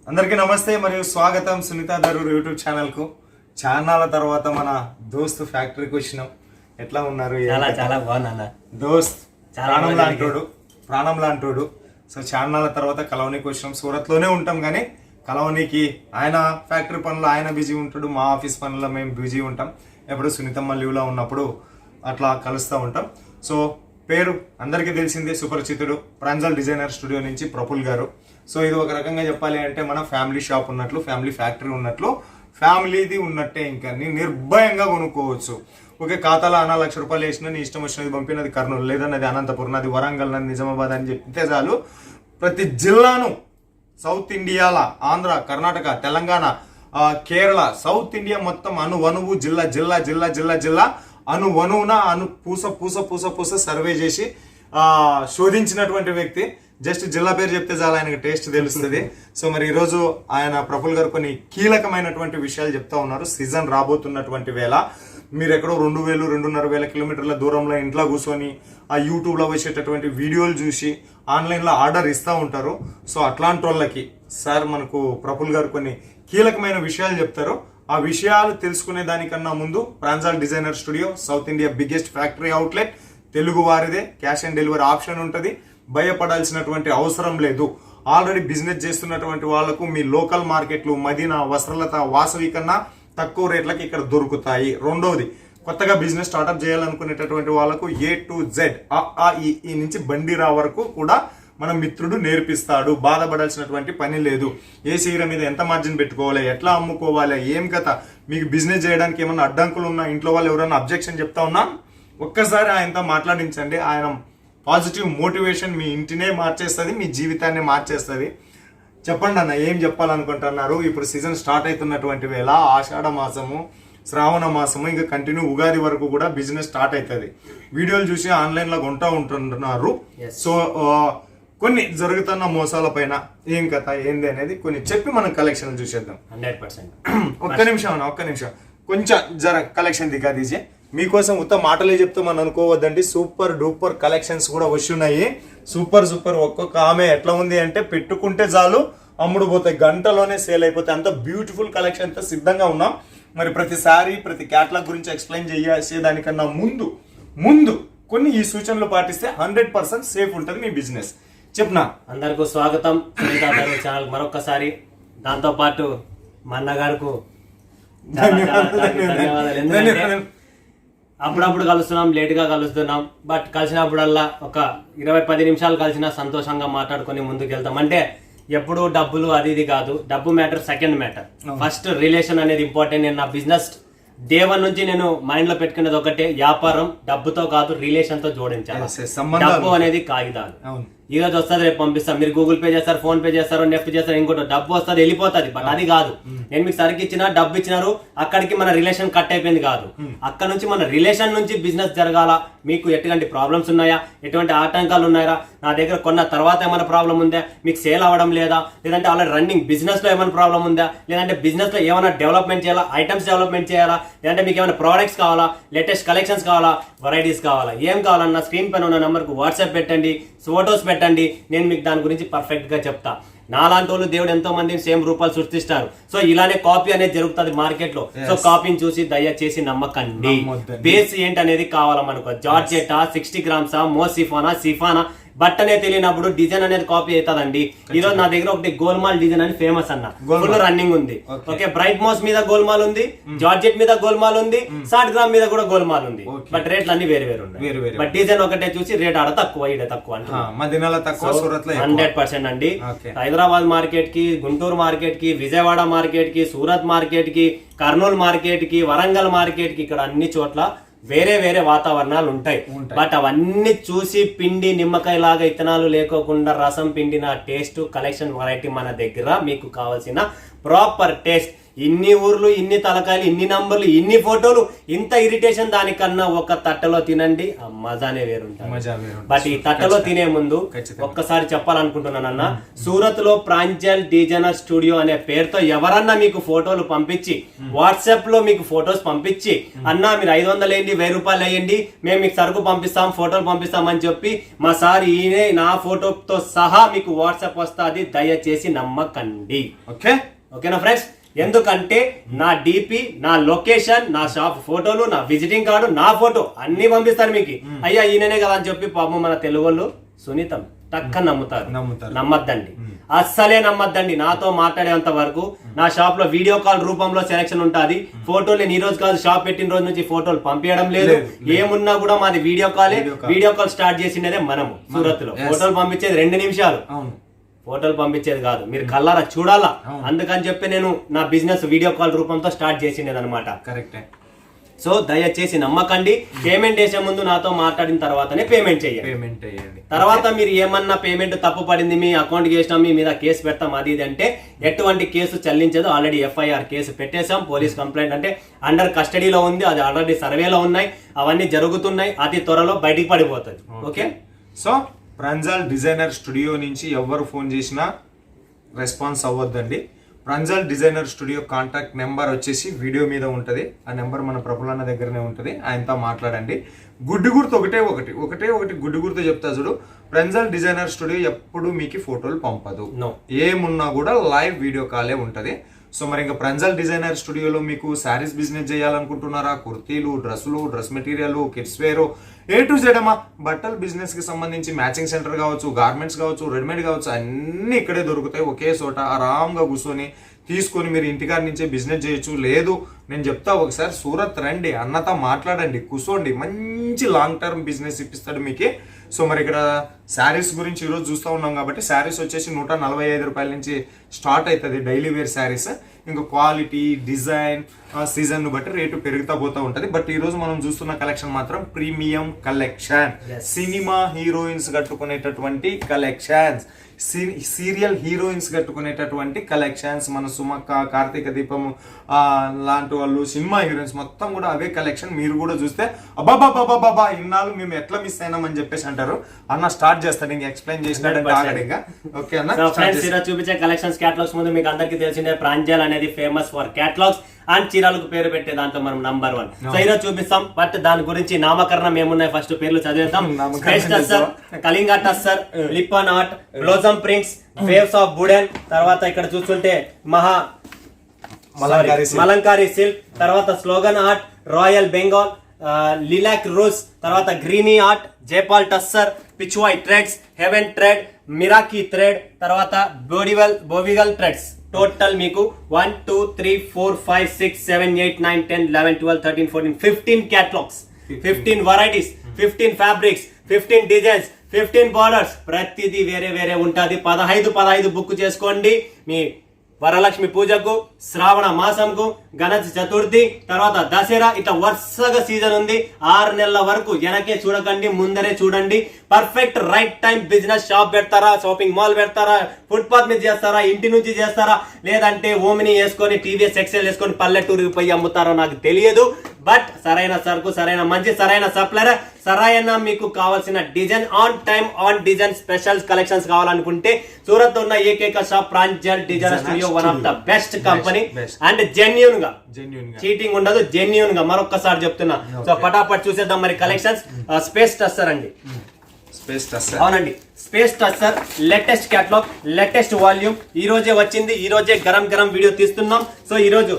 అందరికీ నమస్తే మరియు స్వాగతం సునీత దరూర్ యూట్యూబ్ ఛానల్ కు. చాన్నాళ్ళ తర్వాత మన దోస్త్ ఫ్యాక్టరీకి వచ్చినాం. ఎట్లా ఉన్నారు? చాలా బాగున్నా దోస్త్ ప్రాణం లాంటోడు. సో చాన్నాళ్ళ తర్వాత కలవనీకి వచ్చినాం. సూరత్ లోనే ఉంటాం కానీ కలవనీకి ఆయన ఫ్యాక్టరీ పనులు ఆయన బిజీ ఉంటాడు, మా ఆఫీస్ పనుల్లో మేము బిజీ ఉంటాం. ఎప్పుడు సునీతమ్మ లీవ్లో ఉన్నప్పుడు అట్లా కలుస్తూ ఉంటాం. సో పేరు అందరికీ తెలిసిందే, సుపరిచితుడు ప్రాంజల్ డిజైనర్ స్టూడియో నుంచి ప్రఫుల్ గారు. సో ఇది ఒక రకంగా చెప్పాలి అంటే మన ఫ్యామిలీ షాప్ ఉన్నట్లు, ఫ్యామిలీ ఫ్యాక్టరీ ఉన్నట్లు, ఫ్యామిలీది ఉన్నట్టే. ఇంకా నిర్భయంగా కొనుక్కోవచ్చు. ఓకే, ఖాతాలో అన్న ₹1,00,000 వేసిన నీ ఇష్టం వచ్చినది పంపినది కర్నూలు, లేదన్నది అనంతపురం, అది వరంగల్, నది నిజామాబాద్ అని చెప్తే చాలు. ప్రతి జిల్లాను సౌత్ ఇండియాల ఆంధ్ర, కర్ణాటక, తెలంగాణ, కేరళ, సౌత్ ఇండియా మొత్తం అణువణువు జిల్లా జిల్లా జిల్లా జిల్లా జిల్లా అణువణువున పూస పూస పూస పూస సర్వే చేసి శోధించినటువంటి వ్యక్తి. జస్ట్ జిల్లా పేరు చెప్తే చాలా ఆయనకు టేస్ట్ తెలుస్తుంది. సో మరి ఈరోజు ఆయన ప్రఫుల్ గారు కొన్ని కీలకమైనటువంటి విషయాలు చెప్తా ఉన్నారు. సీజన్ రాబోతున్నటువంటి వేళ మీరు ఎక్కడో 2,000-2,500 కిలోమీటర్ల దూరంలో ఇంట్లో కూర్చొని ఆ యూట్యూబ్లో వచ్చేటటువంటి వీడియోలు చూసి ఆన్లైన్లో ఆర్డర్ ఇస్తూ ఉంటారు. సో అట్లాంటి వాళ్ళకి సార్ మనకు ప్రఫుల్ గారు కొన్ని కీలకమైన విషయాలు చెప్తారు. ఆ విషయాలు తెలుసుకునే దానికన్నా ముందు Pranjal designer studio south India biggest factory outlet, Telugu వారిదే, క్యాష్ ఆన్ డెలివరీ ఆప్షన్ ఉంటుంది. భయపడాల్సినటువంటి అవసరం లేదు. ఆల్రెడీ బిజినెస్ చేస్తున్నటువంటి వాళ్లకు మీ లోకల్ మార్కెట్లు మదీనా, వస్త్రలత, వాసవి కన్నా తక్కువ రేట్లకి ఇక్కడ దొరుకుతాయి. రెండవది, కొత్తగా బిజినెస్ స్టార్ట్అప్ చేయాలనుకునేటటువంటి వాళ్ళకు A to Z ఈ నుంచి బండిరా వరకు కూడా మన మిత్రుడు నేర్పిస్తాడు. బాధపడాల్సినటువంటి పని లేదు. ఏ చీర మీద ఎంత మార్జిన్ పెట్టుకోవాలి, ఎట్లా అమ్ముకోవాలి, ఏం కథ, మీకు బిజినెస్ చేయడానికి ఏమన్నా అడ్డంకులు ఉన్నా, ఇంట్లో వాళ్ళు ఎవరైనా అబ్జెక్షన్ చెప్తా ఉన్నా ఒక్కసారి ఆయనతో మాట్లాడించండి. ఆయన పాజిటివ్ మోటివేషన్ మీ ఇంటినే మార్చేస్తుంది, మీ జీవితాన్ని మార్చేస్తుంది. చెప్పండి అన్న, ఏం చెప్పాలనుకుంటున్నారు? ఇప్పుడు సీజన్ స్టార్ట్ అవుతున్నటువంటి వేళ ఆషాఢ మాసము, శ్రావణ మాసము, ఇంకా కంటిన్యూ ఉగాది వరకు కూడా బిజినెస్ స్టార్ట్ అవుతుంది. వీడియోలు చూసి ఆన్లైన్లో కొంటూ ఉంటున్నారు. సో కొన్ని జరుగుతున్న మోసాల పైన ఏం కథ ఏంది అనేది కొన్ని చెప్పి మనం కలెక్షన్ చూసేద్దాం. 100%. ఒక్క నిమిషం కొంచెం జర కలెక్షన్ దిగాదీజే. మీకోసం ఉత్త మాటలే చెప్తామని అనుకోవద్దండి. సూపర్ డూపర్ కలెక్షన్స్ కూడా వస్తున్నాయి. సూపర్ ఒక్కొక్క ఆమె ఎట్లా ఉంది అంటే పెట్టుకుంటే చాలు అమ్ముడు పోతాయి, గంటలోనే సేల్ అయిపోతాయి. అంత బ్యూటిఫుల్ కలెక్షన్ తో సిద్ధంగా ఉన్నాం. మరి ప్రతిసారి ప్రతి క్యాటలాగ్ గురించి ఎక్స్ప్లెయిన్ చేసేదానికన్నా ముందు కొన్ని ఈ సూచనలు పాటిస్తే 100% సేఫ్ ఉంటుంది మీ బిజినెస్. చెప్పనా? అందరికీ స్వాగతం సునీత దరూర్ ఛానల్ మరొకసారి. దాంతో పాటు మా అన్నగారికి ధన్యవాదాలు. ఎందుకంటే అప్పుడప్పుడు కలుస్తున్నాం, లేట్ గా కలుస్తున్నాం, బట్ కలిసినప్పుడల్లా ఒక 20-10 నిమిషాలు కలిసినా సంతోషంగా మాట్లాడుకొని ముందుకు వెళ్తాం. అంటే ఎప్పుడు డబ్బులు అది ఇది కాదు, డబ్బు matter second matter, first relation అనేది ఇంపార్టెంట్. నేను నా బిజినెస్ డే 1 నుంచి నేను మైండ్ లో పెట్టుకునేది ఒకటే, వ్యాపారం డబ్బుతో కాదు రిలేషన్ తో జోడించాలి. డబ్బు అనేది కాగితాలు, ఈ రోజు వస్తుంది రేపు పంపిస్తాం. మీరు గూగుల్ పే చేస్తారు, ఫోన్ పే చేస్తారు, నెఫ్ట్ చేస్తారు, ఇంకోటి డబ్బు వస్తుంది వెళ్ళిపోతుంది. బట్ అది కాదు. నేను మీకు సరికి ఇచ్చినా, డబ్బు ఇచ్చినారు, అక్కడికి మన రిలేషన్ కట్ అయిపోయింది కాదు. అక్కడ నుంచి మన రిలేషన్ నుంచి బిజినెస్ జరగాల. మీకు ఎటువంటి ప్రాబ్లమ్స్ ఉన్నాయా, ఎటువంటి ఆటంకాలు ఉన్నాయా, నా దగ్గర కొన్న తర్వాత ఏమైనా ప్రాబ్లం ఉందా, మీకు సేల్ అవ్వడం లేదా, లేదంటే ఆల్రెడీ రన్నింగ్ బిజినెస్ లో ఏమైనా ప్రాబ్లం ఉందా, లేదంటే బిజినెస్ లో ఏమైనా డెవలప్మెంట్ చేయాలా, ఐటమ్స్ డెవలప్మెంట్ చేయాలా, లేదంటే మీకు ఏమైనా ప్రోడక్ట్స్ కావాలా, లేటెస్ట్ కలెక్షన్స్ కావాలా, వెరైటీస్ కావాలా, ఏం కావాలన్నా స్క్రీన్ పైన ఉన్న నెంబర్కు వాట్సాప్ పెట్టండి, ఫోటోస్ పెట్టండి, నేను మీకు దాని గురించి పర్ఫెక్ట్ గా చెప్తా. నాలాంటి వాళ్ళు దేవుడు ఎంతో మందిని సేమ్ రూపాలు సృష్టిస్తారు. సో ఇలానే కాపీ అనేది జరుగుతుంది మార్కెట్ లో. సో కాపీని చూసి దయచేసి నమ్మకండి. బేస్ ఏంటి అనేది కావాలా మనకు, జార్జెటా, 60 గ్రామ్సా, సిఫానా బట్టనే తెలియనప్పుడు డిజైన్ అనేది కాపీ అవుతుందండి. ఈ రోజు నా దగ్గర ఒకటి గోల్మాల్ డిజైన్ అని ఫేమస్ అన్న, ఫుల్ రన్నింగ్ ఉంది. ఓకే, బ్రైట్ మోస్ మీద గోల్మాల్ ఉంది, జార్జెట్ మీద గోల్మాల్ ఉంది, 60 గ్రామ్ మీద కూడా గోల్మాల్ ఉంది. బట్ రేట్లు అన్ని వేరు ఉన్నాయి. బట్ డిజైన్ ఒకటే చూసి రేట్ ఆడ తక్కువ, ఈడ తక్కువ అంటే 100% అండి. హైదరాబాద్ మార్కెట్ కి, గుంటూరు మార్కెట్ కి, విజయవాడ మార్కెట్ కి, సూరత్ మార్కెట్ కి, కర్నూలు మార్కెట్ కి, వరంగల్ మార్కెట్ కి, ఇక్కడ అన్ని చోట్ల వేరే వేరే వాతావరణాలు ఉంటాయి. బట్ అవన్నీ చూసి పిండి నిమ్మకాయ లాగా ఇత్తనాలు లేకోకుండా రసం పిండిన టేస్ట్, కలెక్షన్, వెరైటీ మన దగ్గర మీకు కావాల్సిన ప్రాపర్ టేస్ట్ ఇన్ని ఊర్లు, ఇన్ని తలకాయలు, ఇన్ని నంబర్లు, ఇన్ని ఫోటోలు, ఇంత ఇరిటేషన్ దానికన్నా ఒక తట్టలో తినండి, ఆ మజానే వేరుంటుంది. బట్ ఈ తట్టలో తినే ముందు ఒక్కసారి చెప్పాలనుకుంటున్నానన్న, సూరత్ లో ప్రాంజల్ డిజైనర్ స్టూడియో అనే పేరుతో ఎవరన్నా మీకు ఫోటోలు పంపించి, వాట్సాప్ లో మీకు ఫోటోస్ పంపించి, అన్నా మీరు 500 వేయండి, 1000 రూపాయలు వేయండి, మేము మీకు సరుకు పంపిస్తాం, ఫోటోలు పంపిస్తాం అని చెప్పి మా సార్ ఈయనే నా ఫోటోతో సహా మీకు వాట్సాప్ వస్తుంది. దయచేసి నమ్మకండి. ఓకేనా ఫ్రెండ్స్? ఎందుకంటే నా డిపి, నా లొకేషన్, నా షాప్ ఫోటోలు, నా విజిటింగ్ కార్డు, నా ఫోటో అన్ని పంపిస్తారు మీకు. అయ్యా ఈయననే కదా అని చెప్పి పాపం మన తెలుగు వాళ్ళు సునీతం టక్క నమ్ముతారు. నమ్మద్దండి, అస్సలే నమ్మద్దండి. నాతో మాట్లాడేంత వరకు నా షాప్ లో వీడియో కాల్ రూపంలో సెలక్షన్ ఉంటుంది. ఫోటోలు నేను ఈ రోజు కాదు, షాప్ పెట్టిన రోజు నుంచి ఫోటోలు పంపించడం లేదు. ఏమున్నా కూడా మాది వీడియో కాలే. వీడియో కాల్ స్టార్ట్ చేసినదే మనము సూరత్ లో. ఫోటోలు పంపించేది 2 నిమిషాలు, ఫోటోలు పంపించేది కాదు, మీరు కల్లారా చూడాలా. అందుకని చెప్పి నేను నా బిజినెస్ వీడియో కాల్ రూపంతో స్టార్ట్ చేసిండేది అనమాట. కరెక్టే. సో దయచేసి నమ్మకండి. పేమెంట్ చేసే ముందు నాతో మాట్లాడిన తర్వాతనే పేమెంట్ చేయండి. తర్వాత మీరు ఏమన్నా పేమెంట్ తప్పు పడింది, మీ అకౌంట్ చేసినాం, మీ మీద కేసు పెడతాం, అది ఇది అంటే ఎటువంటి కేసు చెల్లించదు. ఆల్రెడీ FIR కేసు పెట్టేశాం. పోలీస్ కంప్లైంట్ అంటే అండర్ కస్టడీలో ఉంది, అది ఆల్రెడీ సర్వేలో ఉన్నాయి, అవన్నీ జరుగుతున్నాయి. అతి త్వరలో బయటికి పడిపోతుంది. Okay. So Pranjal designer studio నుంచి ఎవరు ఫోన్ చేసినా రెస్పాన్స్ అవ్వద్దండి. Pranjal designer studio contact number వచ్చేసి వీడియో మీద ఉంటుంది. ఆ నెంబర్ మన ప్రభులన్న దగ్గరనే ఉంటుంది. ఆయనతో మాట్లాడండి. గుడ్డు గుర్తు ఒకటే ఒకటి గుడ్డు గుర్తు చెప్తా చూడు. ప్రాంజల్ డిజైనర్ స్టూడియో ఎప్పుడు మీకు ఫోటోలు పంపదు. ఏమున్నా కూడా లైవ్ వీడియో కాలే ఉంటుంది. సో మరి ఇంకా ప్రాంజల్ డిజైనర్ స్టూడియోలో మీకు శారీస్ బిజినెస్ చేయాలనుకుంటున్నారా? కుర్తీలు, డ్రెస్సులు, డ్రెస్ మెటీరియల్, కిడ్స్ వేరు, A to Z అమ్మా. బట్టల బిజినెస్ కి సంబంధించి మ్యాచింగ్ సెంటర్ కావచ్చు, గార్మెంట్స్ కావచ్చు, రెడీమేడ్ కావచ్చు, అన్ని ఇక్కడే దొరుకుతాయి. ఒకే చోట ఆరాంగా కూర్చొని తీసుకొని మీరు ఇంటికాడ నుంచే బిజినెస్ చేయొచ్చు. లేదు నేను చెప్తా, ఒకసారి సూరత్ రండి, అన్నతో మాట్లాడండి, కూర్చోండి, మంచి లాంగ్ టర్మ్ బిజినెస్ ఇప్పిస్తాడు మీకు. సో మరి ఇక్కడ శారీస్ గురించి ఈరోజు చూస్తూ ఉన్నాం కాబట్టి శారీస్ వచ్చేసి 145 రూపాయల నుంచి స్టార్ట్ అవుతుంది డైలీ వేర్ శారీస్. ఇంకా క్వాలిటీ, డిజైన్, సీజన్ బట్టి రేటు పెరుగుతా పోతూ ఉంటుంది. బట్ ఈ రోజు మనం చూస్తున్న కలెక్షన్ మాత్రం ప్రీమియం కలెక్షన్. సినిమా హీరోయిన్స్ కట్టుకునేటటువంటి కలెక్షన్స్, సీరియల్ హీరోయిన్స్ కట్టుకునేటటువంటి కలెక్షన్స్. మన సుమక్క, కార్తీక దీపం లాంటి వాళ్ళు సినిమా హీరోయిన్స్ మొత్తం కూడా అవే కలెక్షన్. మీరు కూడా చూస్తే అబ్బాబాబాబాబా ఇన్నాళ్ళు మేము ఎట్లా మిస్ అయినామని చెప్పేసి అంటారు. అన్న స్టార్ట్ చేస్తాడు, ఇంకా ఎక్స్ప్లెయిన్ చేసినాడంటే ఆగడిగా. ఓకే అన్న, చూపించే కలెక్షన్స్ క్యాటలాగ్స్ ముందు మీకు అందరికీ తెలిసిందే, ప్రాంజల్ అనేది ఫేమస్ ఫర్ క్యాటలాగ్స్ అండ్ చీరలకు పేరు పెట్టే దాంట్లో మనం నంబర్ 1. సో ఈరోజు చూపిస్తాం. బట్ దాని గురించి నామకరణం ఏమున్నాయి ఫస్ట్ పేర్లు చదివేద్దాం. Kalinga tussar, Lippan art, blossom prints, waves of wooden, తర్వాత ఇక్కడ చూస్తుంటే మలంకారీ సిల్క్, తర్వాత slogan art, royal Bengal, lilac rose, తర్వాత greeny art, Jaipal tussar, Pichwai threads, heaven thread, Miraki thread, తర్వాత బోవిగల్ థ్రెడ్స్. టోటల్ మీకు 1 2 3 4 5 6 7 8 9 10 11 12 13 14 15 catalogues, 15 varieties, 15 fabrics, 15 designs, 15 borders. ప్రతిదీ వేరే వేరే ఉంటుంది. 15 బుక్ చేసుకోండి. మీ వరలక్ష్మి పూజకు, శ్రావణ మాసంకు, గణేష్ చతుర్థి, తర్వాత దసరా, ఇట్లా వరుసగా సీజన్ ఉంది. 6 నెలల వరకు వెనకే చూడకండి, ముందరే చూడండి. Perfect right time business. Shop పెడతారా, షాపింగ్ మాల్ పెడతారా, ఫుట్పాత్ మీద చేస్తారా, ఇంటి నుంచి చేస్తారా, లేదంటే ఓమిని వేసుకొని టీవీఎస్ ఎక్సెల్ వేసుకొని పల్లెటూరుకి పోయి అమ్ముతారో నాకు తెలియదు. బట్ సరైన సరుకు, సరైన మంచి, సరైన సప్లయర్, సరైన మీకు కావాల్సిన design, on time on design special collections కావాలనుకుంటే సూరత్ ఉన్న ఏకైక shop Pranjal designer studio, one of the best company. And genuine గా, చీటింగ్ ఉండదు, జెన్యూన్ గా మరొక్కసారి చెప్తున్నా. సో పటాపట్ చూసేద్దాం మరి కలెక్షన్స్. స్పేస్ టస్సర్ అండి, అవునండి, space tussar latest catalogue, latest volume. ఈ రోజే వచ్చింది, ఈ రోజే గరం గరం వీడియో తీస్తున్నాం. సో ఈ రోజు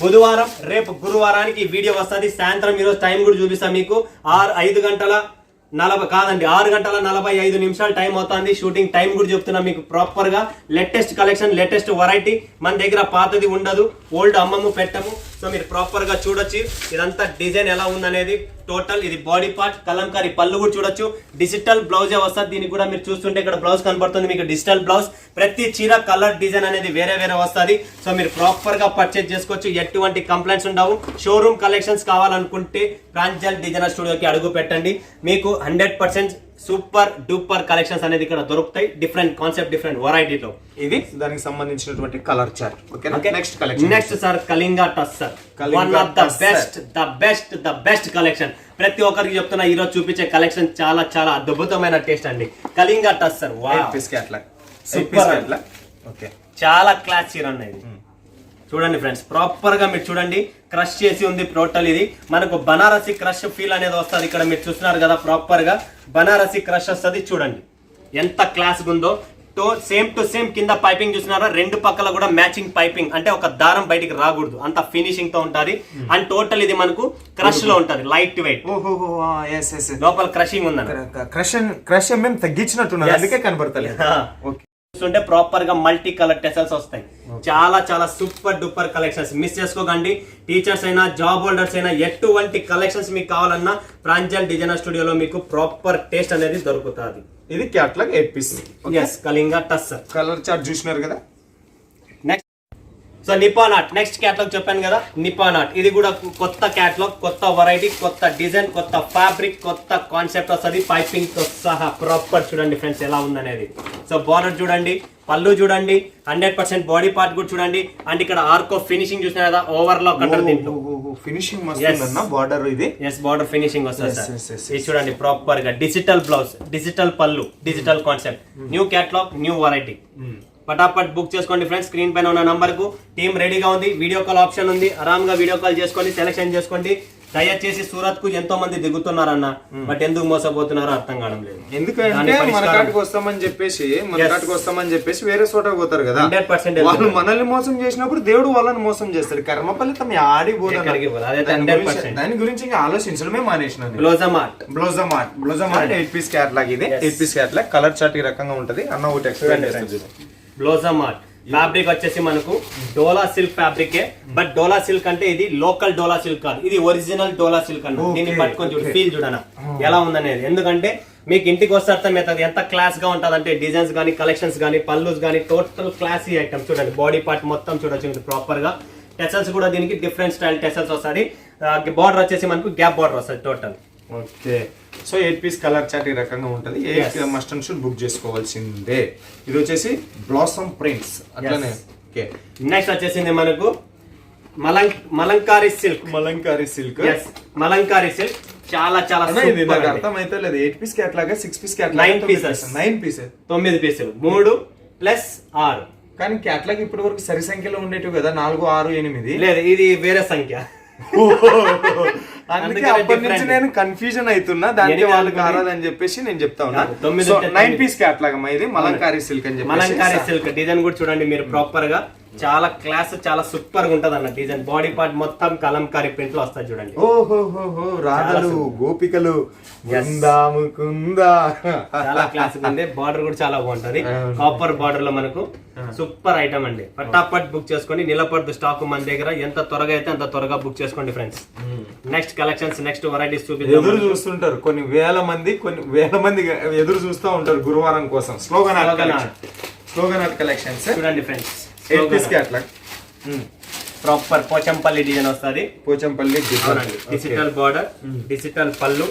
బుధవారం, రేపు గురువారానికి వీడియో వస్తుంది. సాయంత్రం ఈరోజు టైం కూడా చూపిస్తాం మీకు. 6 గంటల 45 టైం అవుతుంది. షూటింగ్ టైం కూడా చెప్తున్నా మీకు ప్రాపర్ గా. Latest collection, latest variety. మన దగ్గర పాతది ఉండదు, ఓల్డ్ అమ్మము పెట్టము. సో మీరు ప్రాపర్ గా చూడొచ్చు ఇదంతా డిజైన్ ఎలా ఉందనేది. టోటల్ ఇది బాడీ పార్ట్, కలంకారీ పళ్ళు కూడా చూడొచ్చు. డిజిటల్ బ్లౌజే వస్తుంది. దీనికి కూడా మీరు చూస్తుంటే ఇక్కడ బ్లౌజ్ కనపడుతుంది మీకు, డిజిటల్ బ్లౌజ్. ప్రతి చీర కలర్ డిజైన్ అనేది వేరే వేరే వస్తుంది. సో మీరు ప్రాపర్ గా పర్చేజ్ చేసుకోవచ్చు, ఎటువంటి కంప్లైంట్స్ ఉండవు. షోరూమ్ కలెక్షన్స్ కావాలనుకుంటే ప్రాంజల్ డిజైనర్ స్టూడియోకి అడుగు పెట్టండి. మీకు 100% సూపర్ డూపర్ కలెక్షన్స్ అనేది ఇక్కడ దొరుకుతాయి. డిఫరెంట్ కాన్సెప్ట్, డిఫరెంట్ వెరైటీలో. ఇది దానికి సంబంధించినటువంటి colour chart. Okay, next collection. Next sir Kalinga tussar, one of the best collection. ప్రతి ఒక్కరికి చెప్తున్నా, ఈ రోజు చూపించే కలెక్షన్ చాలా చాలా అద్భుతమైన టేస్ట్ అండి. కళింగ టస్సర్ సూపర్. ఓకే, చాలా క్లాస్ చీర అన్న ఇది. చూడండి ఫ్రెండ్స్, ప్రాపర్ గా మీరు చూడండి, క్రష్ చేసి ఉంది టోటల్. ఇది మనకు బనారసి క్రష్ ఫీల్ అనేది వస్తుంది. ఇక్కడ మీరు చూస్తున్నారు కదా, ప్రాపర్ గా బనారసి క్రష్ వస్తుంది. చూడండి ఎంత క్లాస్ ఉందో. సేమ్ టు సేమ్ కింద పైపింగ్ చూస్తున్నారా, రెండు పక్కల కూడా మ్యాచింగ్ పైపింగ్, అంటే ఒక దారం బయటికి రాకూడదు, అంత ఫినిషింగ్ తో ఉంటది. అండ్ టోటల్ ఇది మనకు క్రష్ లో ఉంటది, లైట్ వెయిట్. లోపల క్రషింగ్ ఉందండి. క్రష్ మేము తగ్గించినట్టున్నారు, అందుకే కనబడతలేదు. చూస్తుంటే ప్రాపర్ గా మల్టీ కలర్ టెసల్స్ వస్తాయి. చాలా చాలా సూపర్ డూపర్ కలెక్షన్స్. మిస్ చేసుకోకండి. టీచర్స్ అయినా, జాబ్ హోల్డర్స్ అయినా, ఎటువంటి కలెక్షన్స్ మీకు కావాలన్నా ప్రాంజల్ డిజైనర్ స్టూడియోలో మీకు ప్రాపర్ టేస్ట్ అనేది దొరుకుతుంది. ఇది catalogue 8 piece. Kalinga tussar colour chart చూసినారు కదా. Next so Nippon art, next catalogue చెప్పాను కదా, నిపాన్ ఆర్ట్. ఇది కూడా కొత్త క్యాట్లాగ్, కొత్త వెరైటీ, కొత్త డిజైన్, కొత్త ఫ్యాబ్రిక్, కొత్త కాన్సెప్ట్ వస్తుంది. పైపింగ్ తో సహా ప్రాపర్ చూడండి ఫ్రెండ్స్ ఎలా ఉందనేది. సో బార్డర్ చూడండి, పళ్ళు చూడండి, 100% బాడీ పార్ట్ కూడా చూడండి. అండ్ ఇక్కడ ఆర్కో ఫినిషింగ్ చూసినా కదా, ఓవర్లాక్ కట్టర్ దీంట్లో ఫినిషింగ్ మస్తు బార్డర్. ఇది బార్డర్ ఫినిషింగ్ వస్తుంది సార్. ఇది చూడండి ప్రాపర్ గా డిజిటల్ బ్లౌజ్, డిజిటల్ పళ్ళు, digital concept. New catalogue, new variety. పటాపట్ బుక్ చేసుకోండి ఫ్రెండ్స్. స్క్రీన్ పైన ఉన్న నంబర్ కు టీమ్ రెడీగా ఉంది. వీడియో కాల్ ఆప్షన్ ఉంది, ఆరాంగా వీడియో కాల్ చేసుకోండి, సెలెక్షన్ చేసుకోండి. దయచేసి సూరత్ కు ఎంతో మంది దిగుతున్నారన్న, బట్ ఎందుకు మోసపోతున్నారో అర్థం కావడం లేదు. ఎందుకంటే మనకాటికి వస్తామని చెప్పేసి వేరే చోట పోతారు కదా. 100% వాళ్ళు మనల్ని మోసం చేసినప్పుడు దేవుడు వాళ్ళని మోసం చేస్తాడు. కర్మ ఫలితం ఆడిపోతుంది. దాని గురించి ఇంకా ఆలోచించడమే మానేసినాను. బ్లోజమార్ట్ 8 పీస్ క్యాట్లాగ్. ఇది 8 పీస్ క్యాట్లాగ్. కలర్ చార్ట్ ఈ రకంగా ఉంటది. అన్న ఒకటి ఎక్స్ప్లెయిన్ చేస్తుంది. బ్లోజమార్ట్ ఫ్యాబ్రిక్ వచ్చేసి మనకు Dola silk fabric, but Dola silk అంటే ఇది లోకల్ డోలా సిల్క్ కాదు, ఇది ఒరిజినల్ డోలా సిల్క్ అన్న. దీన్ని పట్టుకొని చూడు, ఫీల్ చూడన ఎలా ఉందనేది. ఎందుకంటే మీకు ఇంటికి వస్తే అర్థమవుతుంది ఎంత క్లాస్ గా ఉంటుంది అంటే, డిజైన్స్ కానీ, కలెక్షన్స్ కానీ, పల్లూస్ కానీ, టోటల్ క్లాసీ ఐటమ్. చూడండి బాడీ పార్ట్ మొత్తం చూడొచ్చు ప్రాపర్ గా. టెసల్స్ కూడా దీనికి డిఫరెంట్ స్టైల్ టెసల్స్ వస్తుంది. బార్డర్ వచ్చేసి మనకు గ్యాప్ బార్డర్ వస్తుంది total. Okay, so 8 piece colour chart ఈ రకంగా ఉంటది. 8 మస్ట్ అండ్ షుడ్ బుక్ చేసుకోవాల్సిందే. ఇది వచ్చేసి బ్లాసమ్ ప్రింట్స్ అట్లానే. ఓకే, నెక్స్ట్ వచ్చేసింది మనకు మలంకారీ సిల్క్. మలంకారీ సిల్క్ చాలా చాలా అర్థమైతే లేదు. 8 piece catalogue, 6 piece catalogue, 9 pieces, 9 pieces, 9 పీసులు, 3 + 6. కానీ క్యాట్లాగ్ ఇప్పటి వరకు సరి సంఖ్యలో ఉండేటివి కదా, 4, 6, 8. లేదు, ఇది వేరే సంఖ్య. అందుకే అప్పటి నుంచి నేను కన్ఫ్యూజన్ అవుతున్నా, దానికి వాళ్ళు కారాదని చెప్పేసి నేను చెప్తా ఉన్నా. 9 పీస్ క్యాట్లాగ్ అమ్మా ఇది. మలంకారీ సిల్క్ అని చెప్పి. మలంకారీ సిల్క్ డిజైన్ కూడా చూడండి మీరు ప్రాపర్ గా. చాలా క్లాస్, చాలా సూపర్ గా ఉంటది అన్న డిజైన్. బాడీ పార్ట్ మొత్తం కలంకారీ ప్రింట్ లో వస్తాయి చూడండి. ఓహో, రాధలు, గోపికలు, చాలా క్లాస్ ఉంది. బార్డర్ కూడా చాలా బాగుంటది. కాపర్ బార్డర్ లో మనకు సూపర్ ఐటమ్ అండి. పట్టాపట్ బుక్ చేసుకోండి. నిలబడదు స్టాక్ మన దగ్గర. ఎంత త్వరగా అయితే అంత త్వరగా బుక్ చేసుకోండి friends. Next collections, next varieties చూపిద్దాం. ఎదురు చూస్తుంటారు కొన్ని వేల మంది ఎదురు చూస్తూ ఉంటారు గురువారం కోసం. స్లోగన్ ఆర్ట్ కలెక్షన్స్ చూడండి friends. 8 piece catalogue, proper Pochampally design వస్తుంది. Pochampally digital border, digital pallu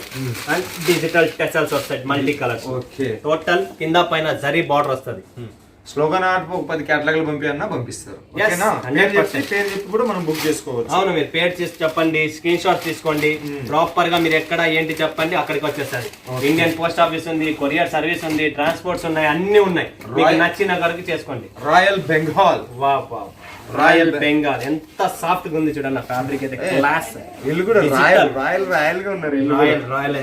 and digital tassels వస్తాయి మల్టీ కలర్స్. ఓకే, టోటల్ కింద పైన జరీ బార్డర్ వస్తుంది. స్లోగన్ ఆర్ట్ 10 క్యాటలాగ్లు పంపిస్తారు. పేరు చెప్పి కూడా మనం బుక్ చేసుకోవచ్చు. అవును, మీరు పేరు చేసి చెప్పండి, స్క్రీన్ షాట్ తీసుకోండి. ప్రాపర్ గా మీరు ఎక్కడ ఏంటి చెప్పండి, అక్కడికి వచ్చేస్తారు. ఇండియన్ పోస్ట్ ఆఫీస్ ఉంది, కొరియర్ సర్వీస్ ఉంది, ట్రాన్స్పోర్ట్స్ ఉన్నాయి, అన్ని ఉన్నాయి. మీకు నచ్చిన వరకు చేసుకోండి. రాయల్ బెంగాల్, రాయల్ బెంగాల్ ఎంత సాఫ్ట్ గా ఉంది చూడండి. ఫ్యాబ్రిక్ అయితే క్లాస్. ఇల్లు కూడా రాయల్ గా ఉన్నారు. రాయల్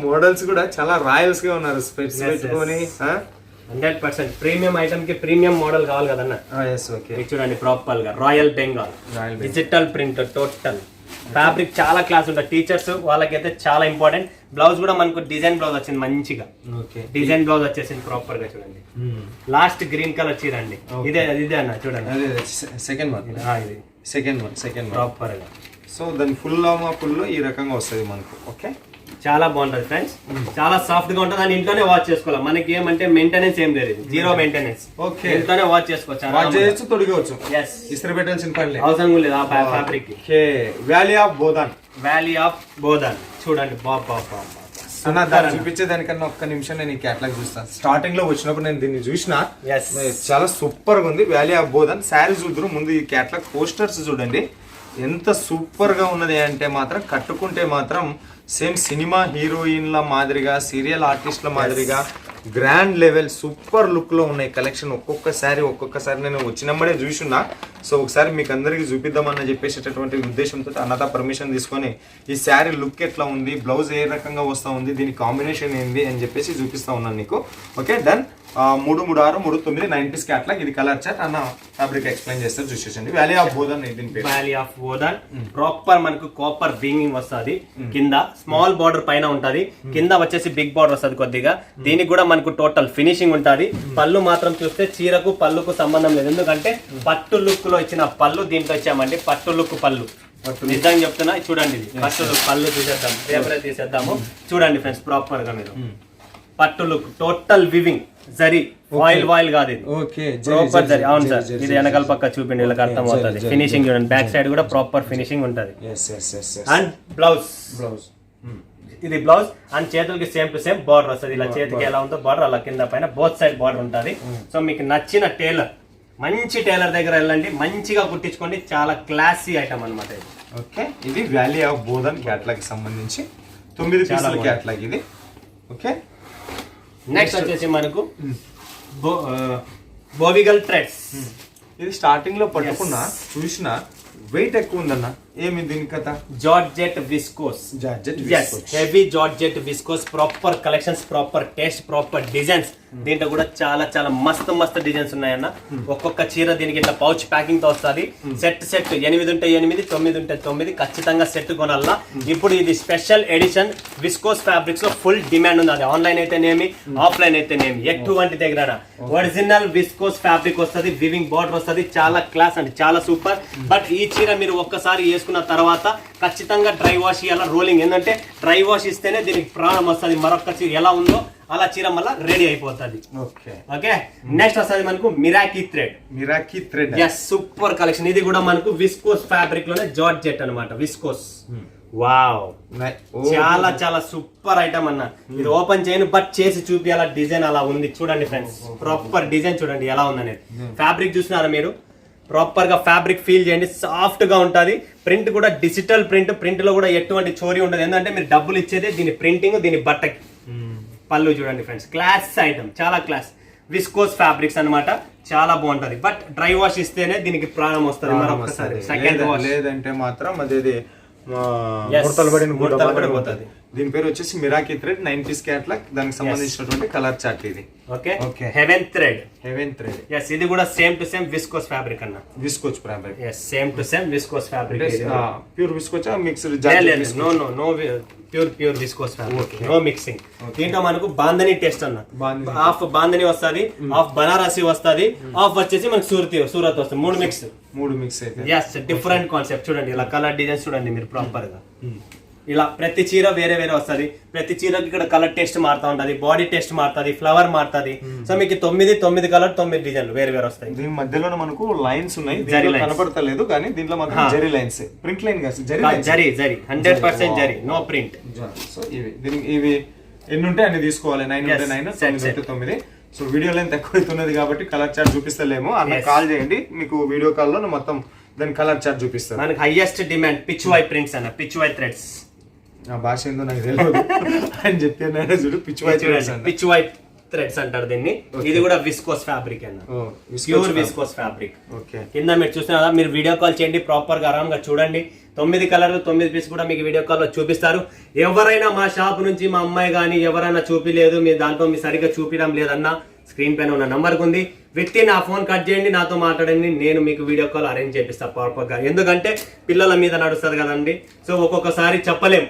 మోడల్స్ కూడా చాలా రాయల్స్ గా ఉన్నారు. స్పెట్స్ పెట్టుకొని 100% ప్రీమియం ఐటమ్ కి ప్రీమియం మోడల్ కావాలి కదన్న. చూడండి ప్రాపర్ గా royal Bengal digital print. Total fabric చాలా క్లాస్ ఉంటుంది. టీచర్స్ వాళ్ళకైతే చాలా ఇంపార్టెంట్. బ్లౌజ్ కూడా మనకు డిజైన్ బ్లౌజ్ వచ్చింది మంచిగా. డిజైన్ బ్లౌజ్ వచ్చేసింది ప్రాపర్ గా చూడండి. లాస్ట్ గ్రీన్ కలర్ చీరండి. ఇదే అన్న చూడండి. సెకండ్ వన్ ప్రాపర్ గా. సో దాని ఫుల్ ఈ రకంగా వస్తుంది మనకు. ఓకే, చాలా బాగుంటది ఫ్రెండ్స్. చాలా సాఫ్ట్ గా ఉంటుంది. అని ఇంట్లోనే వాచ్ చేసుకోవాలి. మనకి ఏమంటే మెయింటెనెన్స్ ఏం లేదు, జీరో మెయింటెనెన్స్. ఓకే, ఇంట్లోనే వాచ్ చేసుకోవచ్చు, తొడిగవచ్చు. ఇస్త్రీ పెట్టాల్సిన పని లేదు, అవసరం లేదు ఆ ఫ్యాబ్రిక్ కి. వ్యాలీ ఆఫ్ బోధన్ చూడండి. బాబా అన్న దాన్ని చూపించేదానికన్నా ఒక్క నిమిషం నేను ఈ క్యాట్లాగ్ చూస్తాను. స్టార్టింగ్ లో వచ్చినప్పుడు నేను దీన్ని చూసిన Yes. చాలా సూపర్ గా ఉంది. వ్యాలీ ఆఫ్ బోధన్ శారీ చూద్దరు. ముందు ఈ క్యాట్లాగ్ పోస్టర్స్ చూడండి ఎంత సూపర్ గా ఉన్నది అంటే మాత్రం కట్టుకుంటే మాత్రం సేమ్ సినిమా హీరోయిన్ల మాదిరిగా సీరియల్ ఆర్టిస్ట్ల మాదిరిగా గ్రాండ్ లెవెల్ సూపర్ లుక్ లో ఉన్నాయి కలెక్షన్. ఒక్కొక్కసారి నేను వచ్చినప్పుడే చూసున్నా. సో ఒకసారి మీకు అందరికి చూపిద్దామని చెప్పేసేటటువంటి ఉద్దేశంతో అన్నత పర్మిషన్ తీసుకొని ఈ శారీ లుక్ ఎట్లా ఉంది, బ్లౌజ్ ఏ రకంగా వస్తూ ఉంది, దీని కాంబినేషన్ ఏంది అని చెప్పేసి చూపిస్తా ఉన్నాను నీకు. Okay done. 33639 90s catalogue. ఇది కలర్ చార్ట్ అన్న ఫ్యాబ్రిక్ ఎక్స్ప్లెయిన్ చేస్తారు చూసేసండి. వ్యాలీ ఆఫ్ బోధన్ దీని పేరు. వ్యాలీ ఆఫ్ బోధన్ ప్రాపర్ మనకు కాపర్ వీవింగ్ వస్తుంది. కింద స్మాల్ బార్డర్ పైన ఉంటది, కింద వచ్చేసి బిగ్ బార్డర్ వస్తుంది కొద్దిగా. దీనికి కూడా మనకు టోటల్ ఫినిషింగ్ ఉంటది. పళ్ళు మాత్రం చూస్తే చీరకు పళ్ళుకు సంబంధం లేదు, ఎందుకంటే పట్టు లుక్ లో ఇచ్చిన పళ్ళు దీంట్లో ఇచ్చామండి. పట్టు లుక్ పళ్ళు నిజంగా చెప్తున్నా. చూడండి ఇది పట్టు లుక్ పళ్ళు తీసేద్దాం, పేపర్ తీసేద్దాము. చూడండి ఫ్రెండ్స్ ప్రాపర్ గా మీరు పట్టు look total weaving zari voile కాదు ఇది. ప్రాపర్ జరీ. అవును సార్, ఇది వెనకాల పక్క చూపిండి వీళ్ళకి అర్థం అవుతుంది. ఫినిషింగ్ చూడండి, బ్యాక్ సైడ్ కూడా ప్రాపర్ ఫినిషింగ్ ఉంటది. అండ్ బ్లౌజ్ ఇది బ్లౌజ్ అండ్ చేతులకి సేమ్ టు సేమ్ బార్డర్ వస్తుంది. ఇలా చేతికి ఎలా ఉందో బార్డర్ అలా కింద పైన బోత్ సైడ్ బార్డర్ ఉంటుంది. సో మీకు నచ్చిన టైలర్, మంచి టైలర్ దగ్గర వెళ్ళండి, మంచిగా కుట్టించుకోండి. చాలా క్లాసీ ఐటమ్ అనమాట ఇది. ఓకే ఇది వ్యాలీ ఆఫ్ బోధన్ క్యాట్లాగ్ సంబంధించి 9 పీసుల క్యాట్లాగ్ ఇది. ఓకే నెక్స్ట్ వచ్చేసి మనకు బోవిగల్ థ్రెడ్స్. ఇది స్టార్టింగ్ లో పట్టుకున్నా చూసిన వెయిట్ ఎక్కువ ఉందన్న. ఏమి దీని కథ? Georgette viscose. Heavy georgette viscose. Proper collections, proper taste, proper designs. దీంట్లో కూడా చాలా చాలా మస్తు డిజైన్స్ ఉన్నాయన్న. ఒక్కొక్క చీర దీనికి ఇట్లా పౌచ్ ప్యాకింగ్ తో వస్తుంది. సెట్ 8 ఉంటే 8, 9 ఉంటే 9 ఖచ్చితంగా సెట్ కొనాలా. ఇప్పుడు ఇది స్పెషల్ ఎడిషన్ విస్కోస్ ఫ్యాబ్రిక్స్ లో ఫుల్ డిమాండ్ ఉంది. అది ఆన్లైన్ అయితేనేమి, ఆఫ్లైన్ అయితేనేమి, ఎటువంటి దగ్గర ఒరిజినల్ విస్కోస్ ఫ్యాబ్రిక్ వస్తుంది. వివింగ్ బార్డర్ వస్తుంది. చాలా క్లాస్ అంటే చాలా సూపర్. బట్ ఈ చీర మీరు ఒక్కసారి వేసుకున్న తర్వాత ఖచ్చితంగా డ్రై వాష్ ఇవ్వాలి. రోలింగ్ ఏంటంటే డ్రై వాష్ ఇస్తేనే దీనికి ప్రాణం వస్తుంది. మరొక చీర ఎలా ఉందో అలా చీర మళ్ళీ రెడీ అయిపోతుంది. ఓకే నెక్స్ట్ వస్తుంది మనకు మిరాకీ థ్రెడ్. Yes super collection. ఇది కూడా మనకు విస్కోస్ ఫ్యాబ్రిక్ లోనే జార్జెట్ అన్నమాట. విస్కోస్ వావ్ చాలా చాలా సూపర్ ఐటమ్ అన్న. ఇది ఓపెన్ చేయను బట్ చేసి చూపియాల. డిజైన్ అలా ఉంది చూడండి ఫ్రెండ్స్. ప్రాపర్ డిజైన్ చూడండి ఎలా ఉందనేది. ఫ్యాబ్రిక్ చూస్తున్నారా మీరు? ప్రాపర్ గా ఫ్యాబ్రిక్ ఫీల్ చేయండి. సాఫ్ట్ గా ఉంటది. ప్రింట్ కూడా డిజిటల్ ప్రింట్. ప్రింట్ లో కూడా ఎటువంటి చోరీ ఉండదు. ఎందుకంటే మీరు డబ్బులు ఇచ్చేది దీని ప్రింటింగ్, దీని బట్టకి. పళ్ళు చూడండి ఫ్రెండ్స్, క్లాస్ ఐటమ్, చాలా క్లాస్. విస్కోస్ ఫ్యాబ్రిక్స్ అన్నమాట. చాలా బాగుంటది. బట్ డ్రై వాష్ ఇస్తేనే దీనికి ప్రాణం వస్తుంది. మరొకసారి సెకండ్ వాష్ లేదంటే మాత్రం అదేది ముడతలు. దీని పేరు వచ్చేసి మిరాకీ థ్రెడ్ 90s క్యాట్లాగ్. దానికి సంబంధించినటువంటి కలర్ చార్ట్ ఇది. Okay heaven thread. ఎస్ ఇది కూడా same to same viscose fabric అన్న. Viscose fabric. Yes same to same viscose fabric. Pure viscose mixed? No pure viscose fabric, no mixing. దీంట్లో మనకు bandhani test అన్న. Half bandhani వస్తుంది, హాఫ్ బనారసి వస్తుంది, half వచ్చేసి మనకు సూరత్ వస్తుంది. మూడు మిక్స్ అయితే ఎస్ డిఫరెంట్ కాన్సెప్ట్. చూడండి ఇలా కలర్ డిజైన్స్ చూడండి మీరు ప్రాపర్ గా. ఇలా ప్రతి చీర వేరే వస్తుంది. ప్రతి చీరకి ఇక్కడ కలర్ టెస్ట్ మారుతా ఉంటది, బాడీ టెస్ట్ మారుతుంది, ఫ్లవర్ మారుతుంది. సో మీకు 9 కలర్ 9 డిజైన్లు వేరే వస్తాయి. దీని మధ్యలో మనకు లైన్స్ ఉన్నాయి, కనపడతలేదు కానీ దీంట్లో మాత్రం జరీ లైన్స్. ప్రింట్ లైన్ కాదు, zari 100% zari, no print. So ఇవి ఎన్ని ఉంటే అన్ని తీసుకోవాలి. 9 ఉంటే 9, 9 ఉంటే 9. సో వీడియో లెంత్ ఎక్కువ అవుతున్నది కాబట్టి కలర్ చార్ట్ చూపిస్తలేము. అన్న కాల్ చేయండి, మీకు వీడియో కాల్ లో మొత్తం దాని కలర్ చార్ట్ చూపిస్తాను. మనకి highest demand Pichwai prints అన్న. పిచ్ వై థ్రెడ్స్ నా భాష ఏందో నాకు తెలియదు అని చెప్పి చూడు. పిచ్ వై థ్రెడ్స్ అంటారు దీన్ని. ఇది కూడా విస్కోస్ ఫ్యాబ్రిక్ అన్న, ప్యూర్ విస్కోస్ ఫ్యాబ్రిక్. కింద మీరు చూస్తున్నా కదా, మీరు వీడియో కాల్ చేయండి, ప్రాపర్ గా ఆరాంగా చూడండి. 9 కలర్లు 9 పీస్ కూడా మీకు వీడియో కాల్ లో చూపిస్తారు. ఎవరైనా మా షాప్ నుంచి మా అమ్మాయి కానీ ఎవరైనా చూపిలేదు, మీ దాంట్లో మీ సరిగ్గా చూపించడం లేదన్నా స్క్రీన్ పైన ఉన్న నంబర్ ఉంది. విత్ ఆ ఫోన్ కట్ చేయండి, నాతో మాట్లాడండి, నేను మీకు వీడియో కాల్ అరేంజ్ చేపిస్తాను ప్రాపర్ గా. ఎందుకంటే పిల్లల మీద నడుస్తుంది కదండి. సో ఒక్కొక్కసారి చెప్పలేం,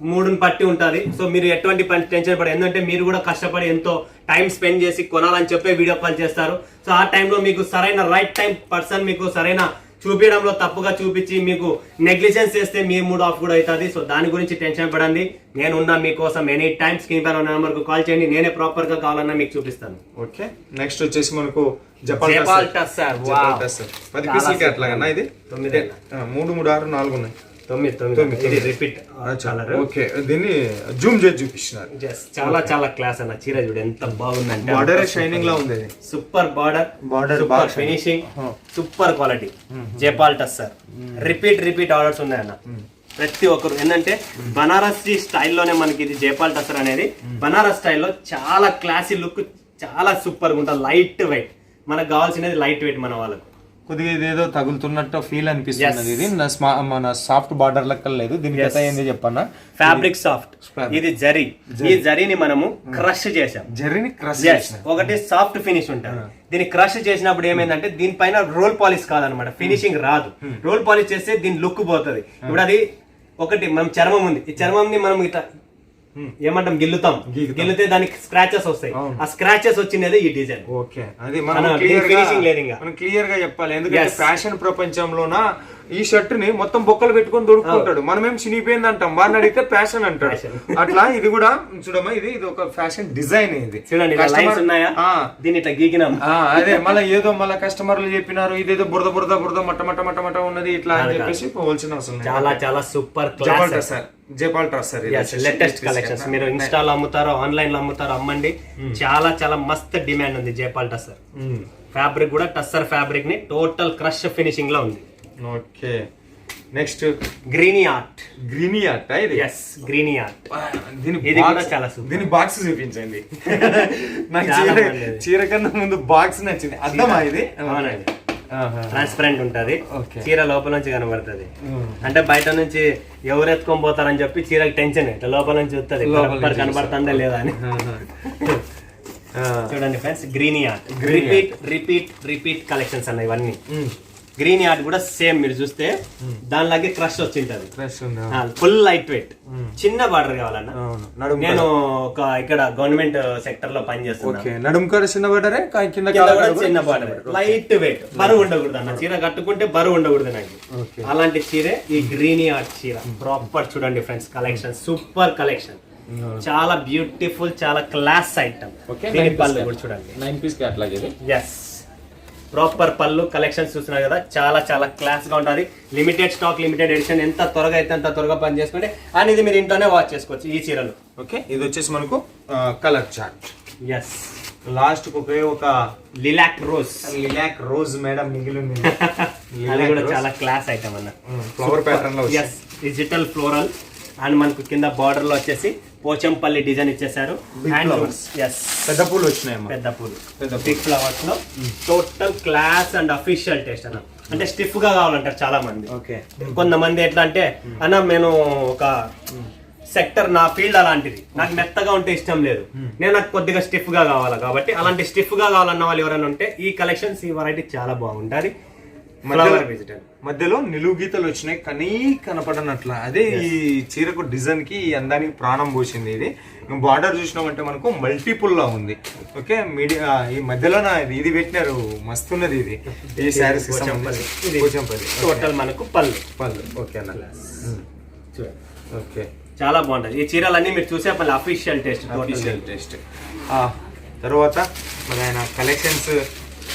మూడుని పట్టి ఉంటుంది. సో మీరు ఎటువంటి టెన్షన్ పడదు, ఎందుకంటే మీరు కూడా కష్టపడి ఎంతో టైం స్పెండ్ చేసి కొనాలని చెప్పే వీడియో కాల్ చేస్తారు. సో ఆ టైంలో మీకు సరైన రైట్ టైం పర్సన్ మీకు సరైన చూపించడంలో తప్పుగా చూపించి మీకు నెగ్లిజెన్స్ చేస్తే మీ మూడ్ ఆఫ్ కూడా అవుతుంది. సో దాని గురించి టెన్షన్ పడండి, నేను ఉన్నా మీకోసం. ఎనీ టైం స్క్రీన్ పైన ఉన్న నెంబర్ కు కాల్ చేయండి, నేనే ప్రాపర్ గా కావాలన్నా మీకు చూపిస్తాను. ఓకే నెక్స్ట్ వచ్చేసి మనకు జపాన్ 10 పీసులకి అట్లాగన్నా. ఇది 3, 3, 6, 4 ఉన్నాయి. 9 ఇది రిపీట్ కలర్. ఓకే, దీన్ని జూమ్ చేసి చూపిస్తున్నారు. చాలా చాలా క్లాస్ అన్న చీర చూడు ఎంత బాగుందంటే బార్డర్ షైనింగ్ లా ఉంది. Super border super finishing super quality. Jaipal tussar repeat orders ఉన్నాయన్న ప్రతి ఒక్కరు. ఏంటంటే బనారసి స్టైల్లోనే మనకి ఇది జైపాల్ టస్సర్ అనేది బనారస్ స్టైల్లో చాలా క్లాసీ లుక్, చాలా సూపర్ గా ఉంటుంది. లైట్ వెయిట్, మనకు కావాల్సినది లైట్ వెయిట్. మన వాళ్ళకు కొద్దిగా ఇదేదో తగులుతున్నట్టు ఫీల్ అనిపిస్తుంది. ఇది మన సాఫ్ట్ బార్డర్ లెక్క లేదు. దీనికి ఎంత అయింది చెప్పన్నా? ఫ్యాబ్రిక్ సాఫ్ట్, ఇది జరీ. ఈ జరీని మనము క్రష్ చేసాం. జరీని క్రష్ ఒకటి సాఫ్ట్ ఫినిష్ ఉంటుంది. దీన్ని క్రష్ చేసినప్పుడు ఏమైందంటే దీనిపైన రోల్ పాలిష్ కాదనమాట, ఫినిషింగ్ రాదు. రోల్ పాలిష్ చేస్తే దీని లుక్ పోతుంది. ఇప్పుడు అది ఒకటి మనం చర్మం ఉంది, ఈ చర్మం ని మనం ఇట్లా ఏమంటాం గిల్లితే దానికి స్క్రాచెస్ వస్తాయి. ఆ స్క్రాచెస్ వచ్చినది ఈ డిజైన్. ఓకే, అది మనం క్లియర్ గా చెప్పాలి. ఎందుకంటే ఫ్యాషన్ ప్రపంచంలోన ఈ షర్ట్ ని మొత్తం బొక్కలు పెట్టుకొని దొరుకుతుంటాడు. మనమేం చినిగిపోయింది అంటాం, వాడిని అడిగితే ఫ్యాషన్ అంటాడు. అట్లా ఇది కూడా చూడమ్మా, ఇది ఒక ఫ్యాషన్ డిజైన్. ఇది చూడండి దీన్ని ఇట్లా గీకినాం. అదే మళ్ళీ ఏదో మళ్ళీ కస్టమర్లు చెప్పినారు ఇదేదో బురద మట్ట ఉన్నది ఇట్లా అని చెప్పేసి పోవాల్సిన అవసరం. చాలా చాలా super Jaipal tussar latest collections. మీరు ఇన్స్టాలో అమ్ముతారో ఆన్లైన్ లో అమ్ముతారో అమ్మండి. చాలా చాలా మస్త్ డిమాండ్ ఉంది జైపాల్ టస్సర్. ఫ్యాబ్రిక్ కూడా టస్సర్ ఫ్యాబ్రిక్ ని టోటల్ క్రష్ ఫినిషింగ్ లో ఉంది. Okay, next greeny art. ఇది గ్రీనీ ఆర్ట్. ఇది కూడా చాలా సూపర్. దీని బాక్స్ చూపించండి. నాకు చీర కన్నా ముందు బాక్స్ నచ్చింది. అర్థమా ఇది? ట్రాన్స్పరెంట్ ఉంటది, చీర లోపల నుంచి కనబడుతుంది. అంటే బయట నుంచి ఎవరు ఎత్తుకొని పోతారని చెప్పి చీరకు టెన్షన్, ఇట్లా లోపల నుంచి చూస్తుంది కనబడుతుందా లేదా అని. చూడండి friends, greeny art repeat collections అన్న ఇవన్నీ. గ్రీన్ ఆర్ట్ కూడా సేమ్ మీరు చూస్తే దానిలాగే క్రష్ వచ్చింటది. ఫుల్ లైట్ వెయిట్, చిన్న బార్డర్ కావాలన్నా. నేను ఒక ఇక్కడ గవర్నమెంట్ సెక్టర్ లో పని చేస్తున్నాను. నడుము కూడా చిన్న బార్డర్, చిన్న బార్డర్, లైట్ వెయిట్, బరువు ఉండకూడదు అన్న. చీర కట్టుకుంటే బరువు ఉండకూడదు నాకు. అలాంటి చీరే ఈ గ్రీనీ ఆర్ట్ చీర. ప్రాపర్ చూడండి ఫ్రెండ్స్, కలెక్షన్ సూపర్ కలెక్షన్, చాలా బ్యూటిఫుల్, చాలా క్లాస్ ఐటమ్. పళ్ళు కూడా చూడండి, 9 పీస్ క్యాటలాగ్ ఇది. ఎస్, ప్రాపర్ పళ్ళు కలెక్షన్స్ చూస్తున్నారు కదా, చాలా చాలా క్లాస్ గా ఉంటుంది. Limited stock, limited edition. ఎంత త్వరగా అయితే అంత త్వరగా పని చేసుకోండి. అండ్ ఇది మీరు ఇంట్లోనే వాచ్ చేసుకోవచ్చు ఈ చీరలు. ఓకే, ఇది వచ్చేసి మనకు కలర్ చార్ట్. ఎస్, లాస్ట్ ఒక లిలాక్ రోజ్ మేడం మిగిలింది. అది కూడా చాలా క్లాస్ ఐటమ్ అన్న. ఫ్లవర్ ప్యాటర్న్ లో. Yes, digital floral. అండ్ మనకు కింద బార్డర్ లో వచ్చేసి పోచంపల్లి డిజైన్ ఇచ్చేసారు. పెద్ద పూలు వచ్చినాయి, పెద్ద పూలు, బిగ్ ఫ్లవర్స్ లో. Total class and official taste అన్న. అంటే స్టిఫ్ గా కావాలంటారు చాలా మంది. కొంతమంది ఎట్లా అంటే అన్న నేను ఒక సెక్టర్, నా ఫీల్డ్ అలాంటిది, నాకు మెత్తగా ఉంటే ఇష్టం లేదు, నాకు కొద్దిగా స్టిఫ్ గా కావాలా. కాబట్టి అలాంటి స్టిఫ్ గా కావాలన్న వాళ్ళు ఎవరైనా ఉంటే ఈ కలెక్షన్స్, ఈ వెరైటీ చాలా బాగుంటుంది. మధ్యలో నిలువు గీతలు వచ్చినాయి, కానీ కనపడనట్ల. అదే ఈ చీరకు డిజైన్ కి, ఈ అందానికి ప్రాణం పోసింది. ఇది బార్డర్ చూసినామంటే మనకు మల్టిపుల్ లా ఉంది. ఓకే, మీడియా ఈ మధ్యలో ఇది పెట్టినారు, మస్తున్నది ఇది. ఈ శారీస్ టోటల్ మనకు పళ్ళు. ఓకే అన్న, ఓకే, చాలా బాగుంటది ఈ చీరలన్నీ. మీరు చూసే పని అఫీషియల్ టేస్ట్. తర్వాత మరి ఆయన కలెక్షన్స్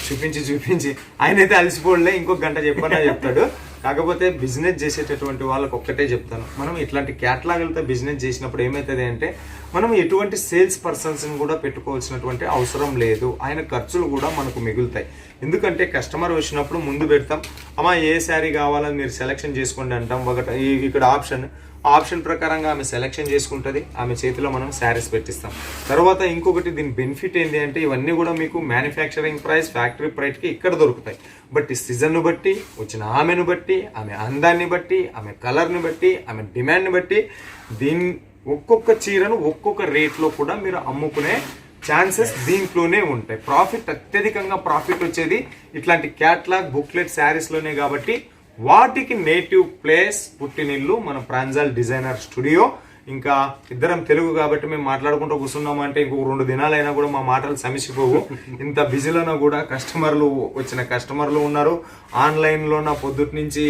చూపించి ఆయన అయితే అలసిపోలే, ఇంకొక గంట చెప్పన్నా చెప్తాడు. కాకపోతే బిజినెస్ చేసేటటువంటి వాళ్ళకి ఒక్కటే చెప్తాను, మనం ఇట్లాంటి క్యాటలాగులతో బిజినెస్ చేసినప్పుడు ఏమవుతుంది అంటే మనం ఎటువంటి సేల్స్ పర్సన్స్ని కూడా పెట్టుకోవాల్సినటువంటి అవసరం లేదు. ఆయన ఖర్చులు కూడా మనకు మిగులుతాయి. ఎందుకంటే కస్టమర్ వచ్చినప్పుడు ముందు పెడతాం, అమ్మా ఏ శారీ కావాలని మీరు సెలెక్షన్ చేసుకోండి అంటాం. ఒకటి ఇక్కడ ఆప్షన్ ప్రకారంగా ఆమె సెలెక్షన్ చేసుకుంటుంది, ఆమె చేతిలో మనం శారీస్ పెట్టిస్తాం. తర్వాత ఇంకొకటి దీని బెనిఫిట్ ఏంటి అంటే ఇవన్నీ కూడా మీకు మ్యానుఫ్యాక్చరింగ్ ప్రైస్, ఫ్యాక్టరీ ప్రైస్కి ఇక్కడ దొరుకుతాయి. బట్ ఈ సీజన్ను బట్టి, వచ్చిన ఆమెను బట్టి, ఆమె అందాన్ని బట్టి, ఆమె కలర్ని బట్టి, ఆమె డిమాండ్ని బట్టి ఒక్కొక్క చీరను ఒక్కొక్క రేట్లో కూడా మీరు అమ్ముకునే ఛాన్సెస్ దీంట్లోనే ఉంటాయి. ప్రాఫిట్, అత్యధికంగా ప్రాఫిట్ వచ్చేది ఇట్లాంటి క్యాట్లాగ్, బుక్లెట్ శారీస్లోనే. కాబట్టి వాటికి నేటివ్ ప్లేస్, పుట్టినిల్లు మన ప్రాంజల్ డిజైనర్ స్టూడియో. ఇంకా ఇద్దరం తెలుగు కాబట్టి మేము మాట్లాడుకుంటూ కూర్చున్నాము అంటే ఇంకొక 2 దినాలైనా కూడా మా మాటలు సమిసిపోవు. ఇంత బిజీలోనా కూడా వచ్చిన కస్టమర్లు ఉన్నారు. ఆన్లైన్లో నా పొద్దుటి నుంచి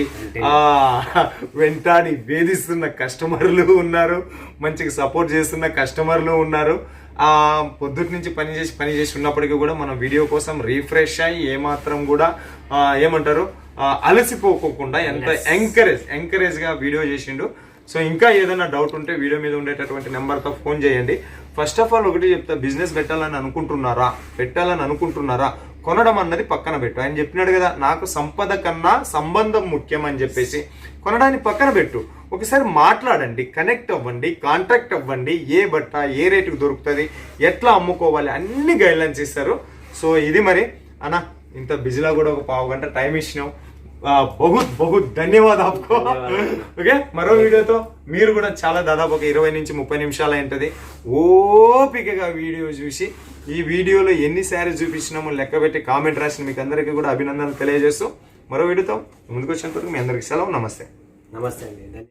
వెంటాడి వేధిస్తున్న కస్టమర్లు ఉన్నారు, మంచిగా సపోర్ట్ చేస్తున్న కస్టమర్లు ఉన్నారు. పొద్దుటి నుంచి పని చేసి ఉన్నప్పటికీ కూడా మన వీడియో కోసం రీఫ్రెష్ అయ్యి ఏమాత్రం కూడా ఏమంటారు అలసిపోకుండా ఎంత ఎంకరేజ్ గా వీడియో చేసిండు. సో ఇంకా ఏదైనా డౌట్ ఉంటే వీడియో మీద ఉండేటటువంటి నెంబర్తో ఫోన్ చేయండి. ఫస్ట్ ఆఫ్ ఆల్ ఒకటి చెప్తా, బిజినెస్ పెట్టాలని అనుకుంటున్నారా కొనడం అన్నది పక్కన పెట్టు. ఆయన చెప్పినాడు కదా, నాకు సంపద కన్నా సంబంధం ముఖ్యం అని చెప్పేసి కొనడాన్ని పక్కన పెట్టు. ఒకసారి మాట్లాడండి, కనెక్ట్ అవ్వండి, కాంట్రాక్ట్ అవ్వండి, ఏ బట్ట ఏ రేటుకు దొరుకుతుంది, ఎట్లా అమ్ముకోవాలి, అన్ని గైడ్లైన్స్ ఇస్తారు. సో ఇది మరి అన్న, ఇంత బిజీలో కూడా ఒక పావు గంట టైం ఇచ్చినావు, బహుత్ ధన్యవాద్ ఆప్కో. ఓకే, మరో వీడియోతో మీరు కూడా చాలా దాదాపు ఒక 20 నుంచి 30 నిమిషాలు అయింటది ఓపికగా వీడియో చూసి ఈ వీడియోలో ఎన్ని శారీస్ చూపించినామో లెక్క పెట్టి కామెంట్ రాసిన మీకు అందరికీ కూడా అభినందనలు తెలియజేస్తూ మరో వీడియోతో ముందుకు వచ్చినంత వరకు మీ అందరికీ సెలవు. నమస్తే నమస్తే అండి.